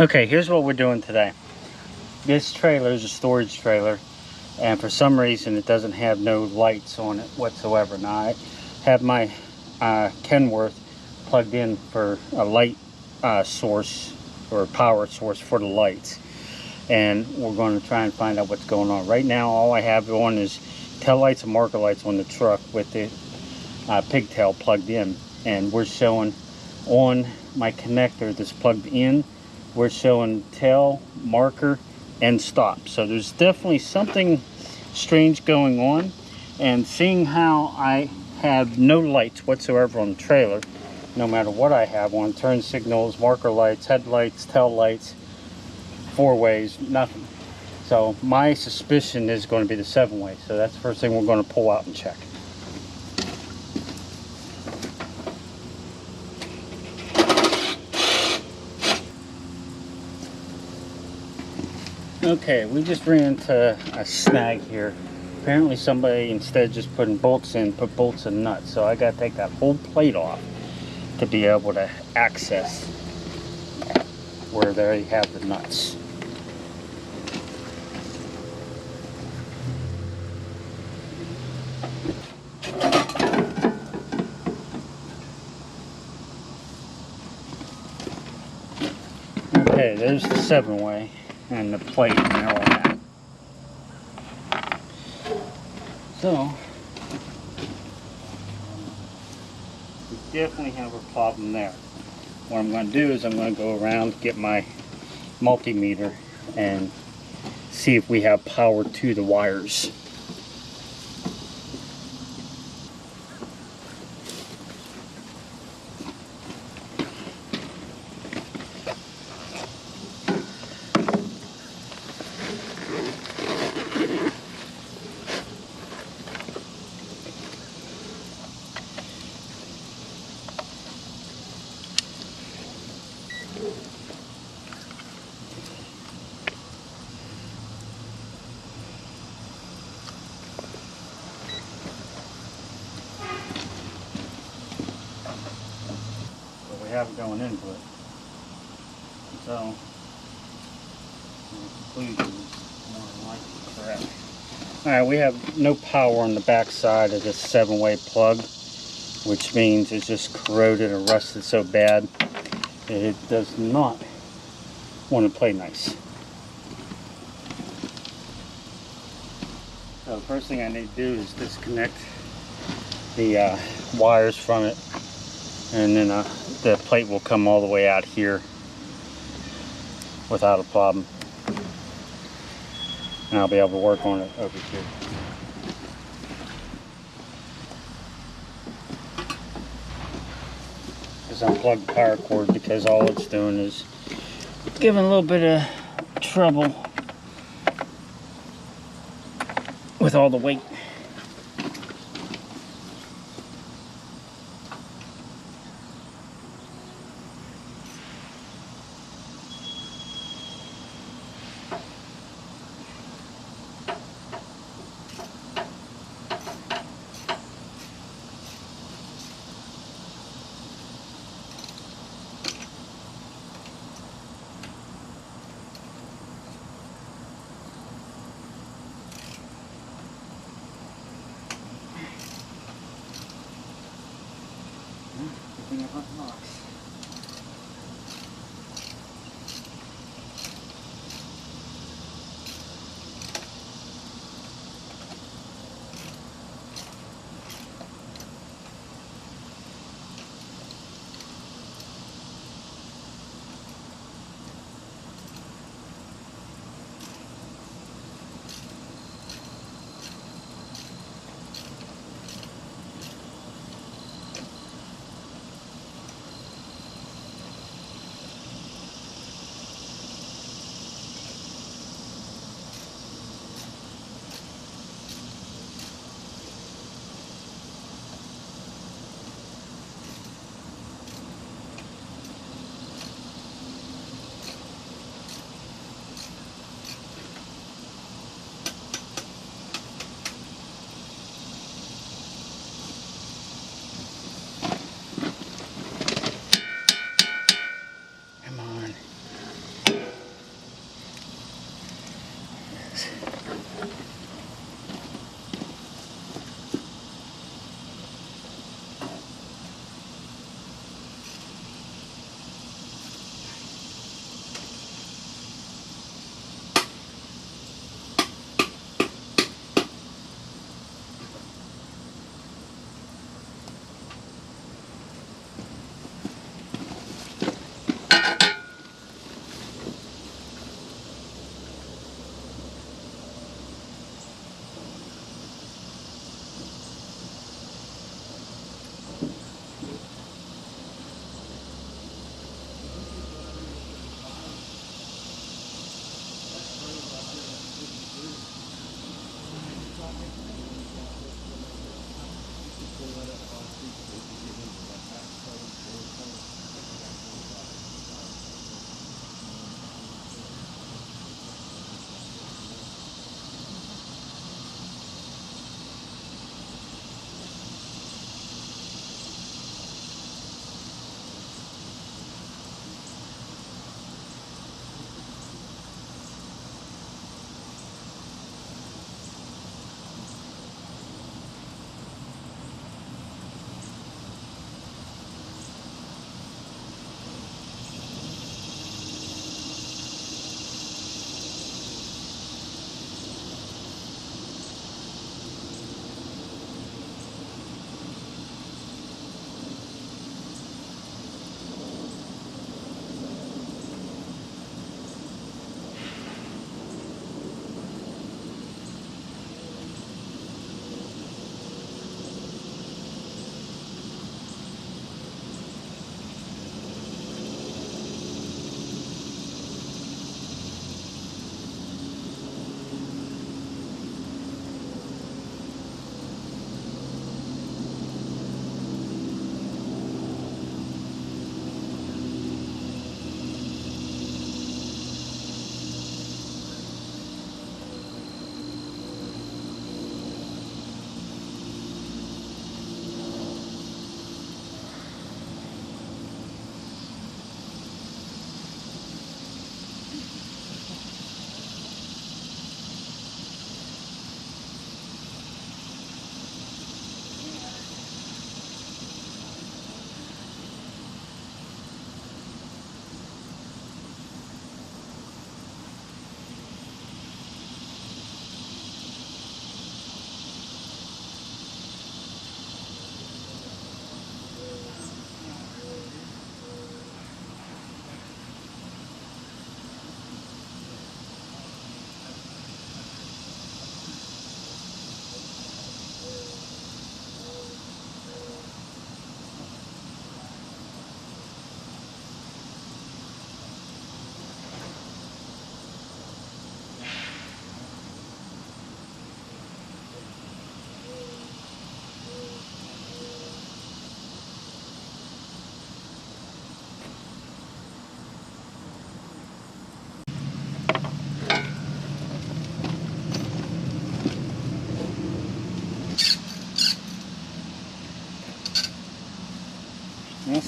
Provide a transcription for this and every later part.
Okay, here's what we're doing today. This trailer is a storage trailer, and for some reason it doesn't have no lights on it whatsoever. Now I have my Kenworth plugged in for a light source or power source for the lights, and we're going to try and find out what's going on. Right now all I have on is tail lights and marker lights on the truck with the pigtail plugged in, and we're showing on my connector that's plugged in, we're showing tail, marker, and stop. So there's definitely something strange going on. And seeing how I have no lights whatsoever on the trailer, no matter what I have on, turn signals, marker lights, headlights, tail lights, four ways, nothing. So my suspicion is going to be the 7-way. So that's the first thing we're going to pull out and check. Okay, we just ran into a snag here. Apparently somebody, instead of just putting bolts in, put bolts and nuts. So I gotta take that whole plate off to be able to access where they have the nuts. Okay, there's the 7-way and the plate and all that. So we definitely have a problem there. What I'm going to do is I'm going to go around, get my multimeter, and see if we have power to the wires. We have it going into it. So the conclusion is more than likely correct. Alright, we have no power on the back side of this 7-way plug, which means it's just corroded and rusted so bad that it does not want to play nice. So the first thing I need to do is disconnect the wires from it, and then the plate will come all the way out here without a problem, and I'll be able to work on it over here. Just unplug the power cord because all it's doing is giving a little bit of trouble with all the weight.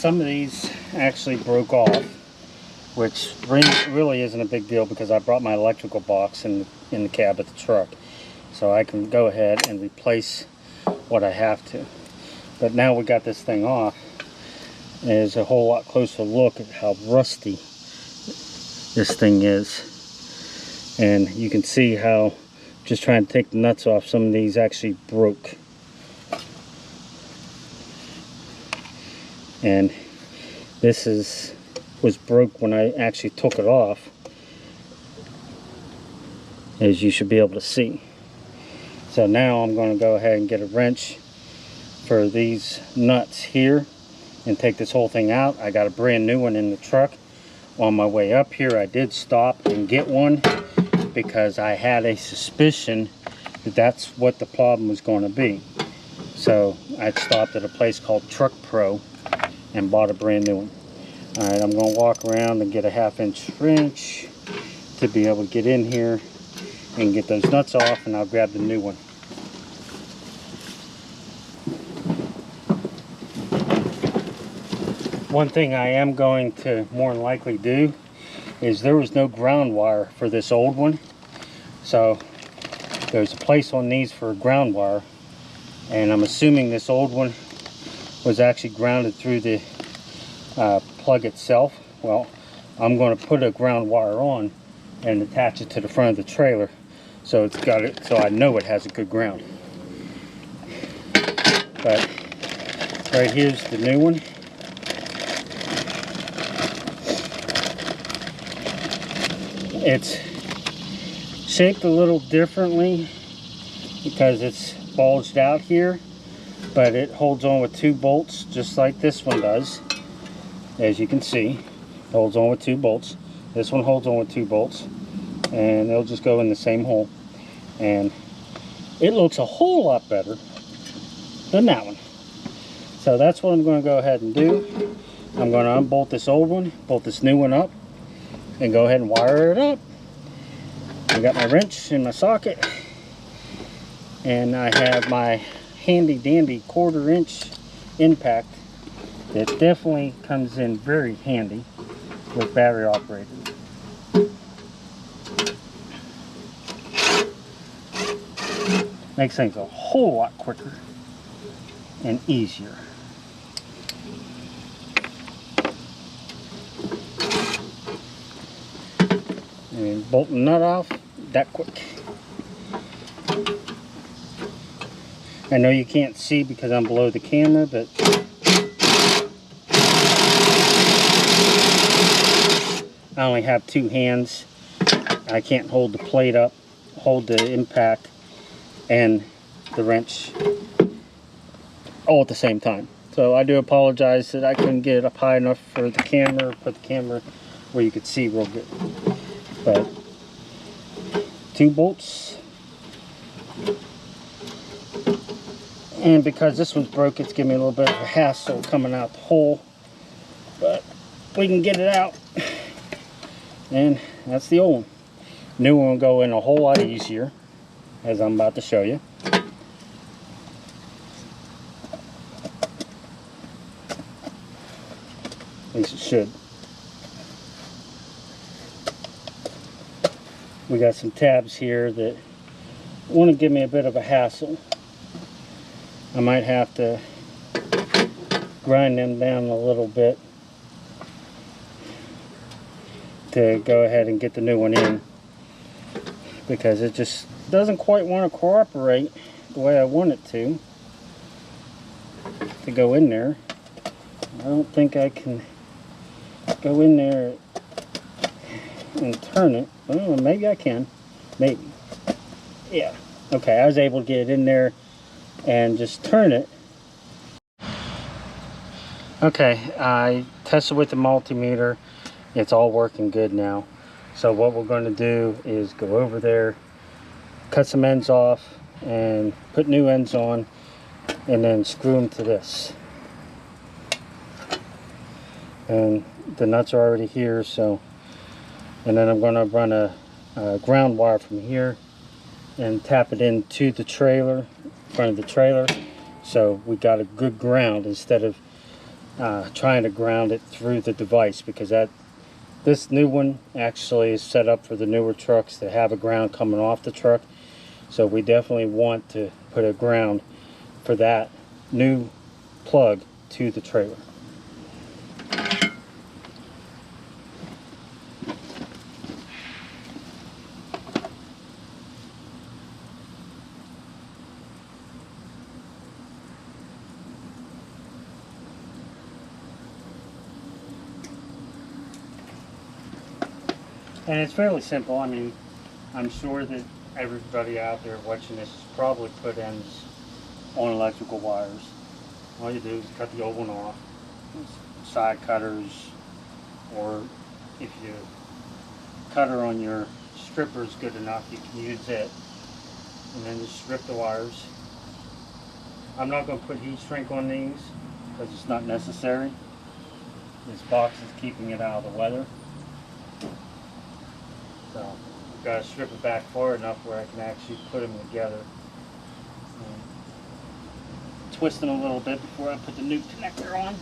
some of these actually broke off, which really isn't a big deal because I brought my electrical box in the cab of the truck. So I can go ahead and replace what I have to. But now we got this thing off, there's a whole lot closer look at how rusty this thing is. And you can see how just trying to take the nuts off, some of these actually broke. And this was broke when I actually took it off, as you should be able to see. So now I'm going to go ahead and get a wrench for these nuts here and take this whole thing out. I got a brand new one in the truck. On my way up here, I did stop and get one because I had a suspicion that that's what the problem was going to be. So I stopped at a place called Truck Pro and bought a brand new one. Alright, I'm going to walk around and get a 1/2-inch wrench to be able to get in here and get those nuts off, and I'll grab the new one. One thing I am going to more than likely do is there was no ground wire for this old one. So there's a place on these for ground wire, and I'm assuming this old one was actually grounded through the plug itself. Well, I'm going to put a ground wire on and attach it to the front of the trailer, so it's got it, so I know it has a good ground. But right here's the new one. It's shaped a little differently because it's bulged out here, but it holds on with 2 bolts just like this one does. As you can see, it holds on with 2 bolts. This one holds on with 2 bolts, and they'll just go in the same hole. And it looks a whole lot better than that one. So that's what I'm going to go ahead and do. I'm going to unbolt this old one, bolt this new one up, and go ahead and wire it up. I got my wrench in my socket, and I have my handy dandy 1/4-inch impact that definitely comes in very handy with battery operated. Makes things a whole lot quicker and easier. And bolting the nut off that quick. I know you can't see because I'm below the camera, but I only have 2 hands. I can't hold the plate up, hold the impact and the wrench all at the same time. So I do apologize that I couldn't get it up high enough for the camera, put the camera where you could see real good. But 2 bolts, and because this one's broke, it's giving me a little bit of a hassle coming out the hole, but we can get it out. And that's the old one. New one will go in a whole lot easier, as I'm about to show you. At least it should. We got some tabs here that want to give me a bit of a hassle. I might have to grind them down a little bit to go ahead and get the new one in, because it just doesn't quite want to cooperate the way I want it to go in there. I don't think I can go in there and turn it. Well, maybe I can. Maybe. Yeah. Okay, I was able to get it in there and just turn it. Okay, I tested with the multimeter. It's all working good now. So what we're going to do is go over there, cut some ends off, and put new ends on, and then screw them to this. And the nuts are already here, so, and then I'm going to run a ground wire from here and tap it into the trailer, front of the trailer, so we got a good ground instead of trying to ground it through the device, because this new one actually is set up for the newer trucks that have a ground coming off the truck. So we definitely want to put a ground for that new plug to the trailer. And it's fairly simple. I mean, I'm sure that everybody out there watching this has probably put ends on electrical wires. All you do is cut the old one off, side cutters, or if your cutter on your stripper is good enough, you can use it. And then just strip the wires. I'm not going to put heat shrink on these because it's not necessary. This box is keeping it out of the weather. So I've got to strip it back far enough where I can actually put them together. Twist them a little bit before I put the new connector on.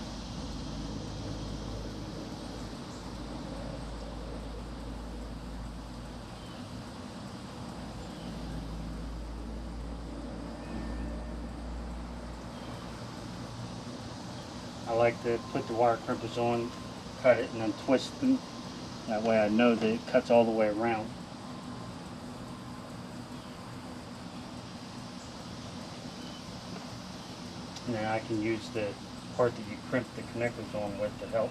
I like to put the wire crimpers on, cut it, and then twist them. That way I know that it cuts all the way around. And then I can use the part that you crimp the connectors on with to help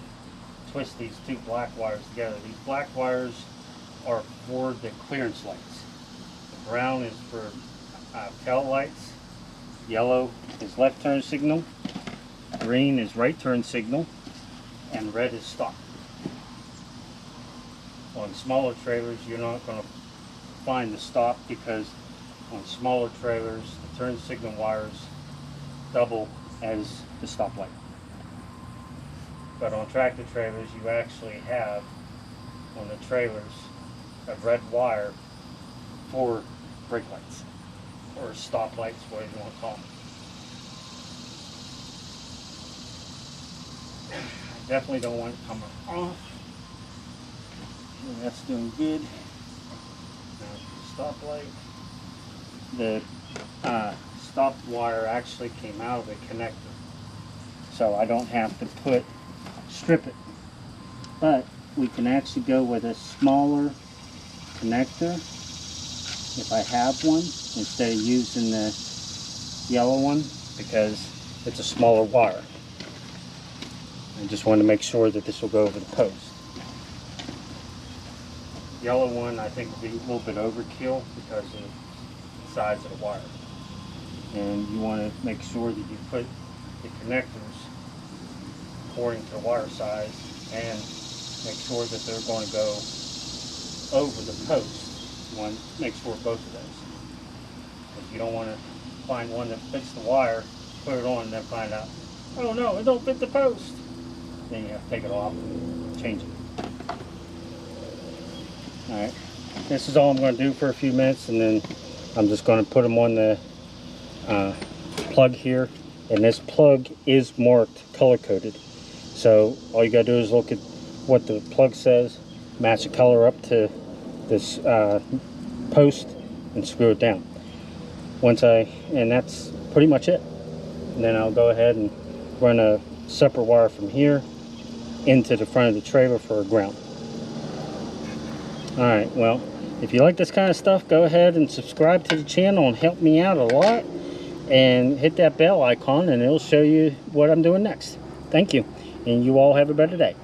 twist these two black wires together. These black wires are for the clearance lights. The brown is for tail lights. Yellow is left turn signal. Green is right turn signal. And red is stop. On smaller trailers, you're not going to find the stop, because on smaller trailers, the turn signal wires double as the stoplight. But on tractor trailers, you actually have on the trailers a red wire for brake lights, or stop lights, whatever you want to call them. I definitely don't want it coming off. That's doing good. Now, stoplight. The stop wire actually came out of the connector, so I don't have to strip it. But we can actually go with a smaller connector if I have one, instead of using the yellow one, because it's a smaller wire. I just want to make sure that this will go over the post. Yellow one I think will be a little bit overkill because of the size of the wire. And you want to make sure that you put the connectors according to the wire size, and make sure that they're going to go over the post. You want to make sure both of those. Because you don't want to find one that fits the wire, put it on, and then find out, oh no, it don't fit the post. Then you have to take it off and change it. Alright, this is all I'm going to do for a few minutes, and then I'm just going to put them on the plug here. And this plug is marked color coded, so all you got to do is look at what the plug says, match the color up to this post, and screw it down. And that's pretty much it. And then I'll go ahead and run a separate wire from here into the front of the trailer for a ground. Alright, well, if you like this kind of stuff, go ahead and subscribe to the channel and help me out a lot. And hit that bell icon and it'll show you what I'm doing next. Thank you, and you all have a better day.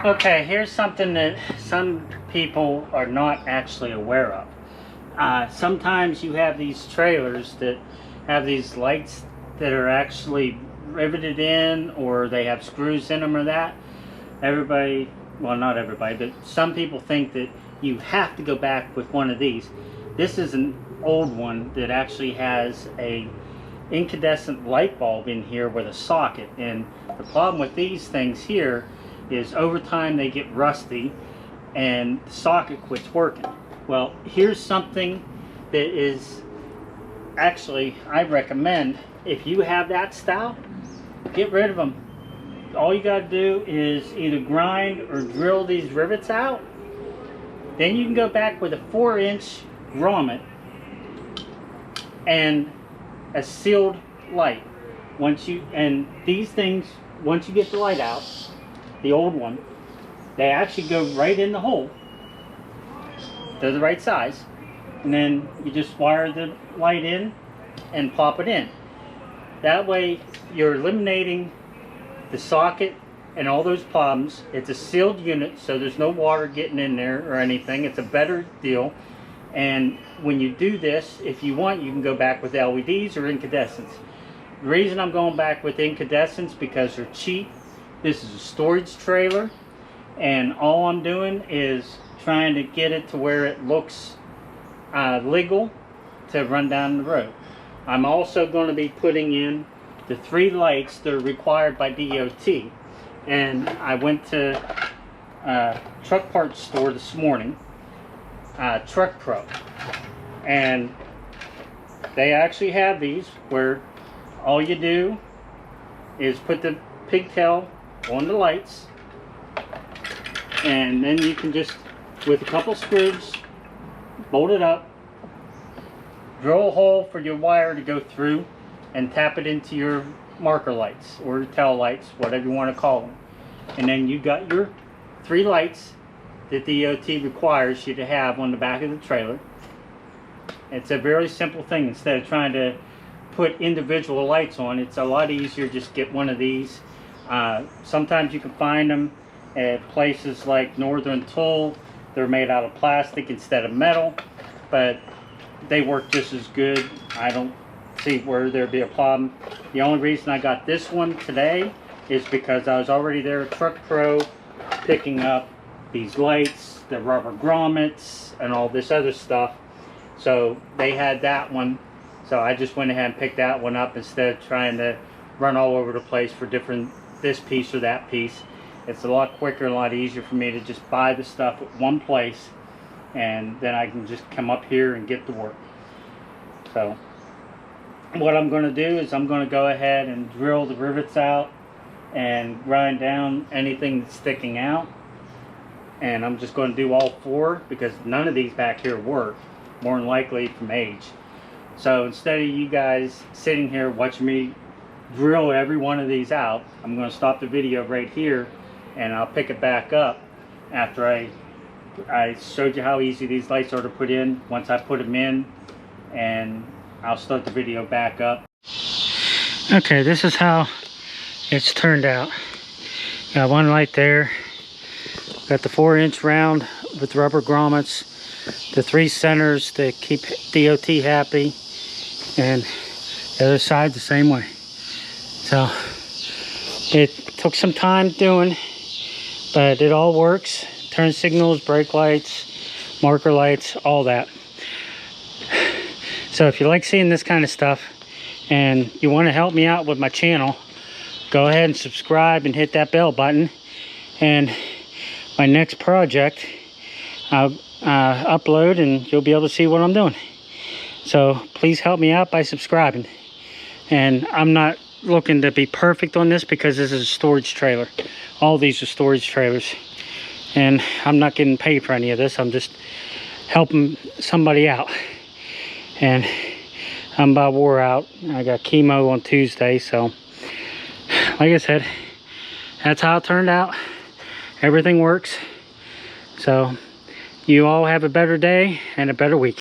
Okay, here's something that some people are not actually aware of. Sometimes you have these trailers that have these lights that are actually riveted in, or they have screws in them or that. Everybody, well, not everybody, but some people think that you have to go back with one of these. This is an old one that actually has a incandescent light bulb in here with a socket, and the problem with these things here is over time they get rusty and the socket quits working. Well, here's something that is actually, I recommend, if you have that style, get rid of them. all you got to do is either grind or drill these rivets out. Then you can go back with a 4-inch grommet and a sealed light. These things, once you get the light out, the old one, they actually go right in the hole. They're the right size. And then you just wire the light in and pop it in. That way you're eliminating the socket and all those problems. It's a sealed unit, so there's no water getting in there or anything. It's a better deal. And when you do this, if you want, you can go back with LEDs or incandescents. The reason I'm going back with incandescents because they're cheap. This is a storage trailer, and all I'm doing is trying to get it to where it looks legal to run down the road. I'm also going to be putting in the 3 lights that are required by DOT. And I went to a truck parts store this morning, Truck Pro, and they actually have these where all you do is put the pigtail on the lights, and then you can just, with a couple screws, bolt it up, drill a hole for your wire to go through, and tap it into your marker lights or tail lights, whatever you want to call them. And then you got your 3 lights that the DOT requires you to have on the back of the trailer. It's a very simple thing. Instead of trying to put individual lights on, it's a lot easier just get one of these. Sometimes you can find them at places like Northern Tool. They're made out of plastic instead of metal, but they work just as good. I don't see where there'd be a problem. The only reason I got this one today is because I was already there at Truck Pro picking up these lights, the rubber grommets, and all this other stuff. So they had that one, so I just went ahead and picked that one up instead of trying to run all over the place for this piece or that piece. It's a lot quicker and a lot easier for me to just buy the stuff at one place, and then I can just come up here and get to work. So what I'm going to do is I'm going to go ahead and drill the rivets out and grind down anything that's sticking out, and I'm just going to do all 4 because none of these back here work, more than likely from age. So instead of you guys sitting here watching me drill every one of these out, I'm going to stop the video right here, and I'll pick it back up after I showed you how easy these lights are to put in. Once I put them in, and I'll start the video back up. Okay, this is how it's turned out. Got one light there. Got the 4-inch round with rubber grommets. The 3 centers that keep DOT happy. And the other side the same way. So it took some time doing, but it all works. Turn signals, brake lights, marker lights, all that. So if you like seeing this kind of stuff and you want to help me out with my channel, go ahead and subscribe and hit that bell button. And my next project I'll upload, and you'll be able to see what I'm doing. So please help me out by subscribing. And I'm not looking to be perfect on this because this is a storage trailer. All these are storage trailers, and I'm not getting paid for any of this. I'm just helping somebody out, and I'm about wore out. I got chemo on Tuesday, so like I said, that's how it turned out. Everything works. So you all have a better day and a better week.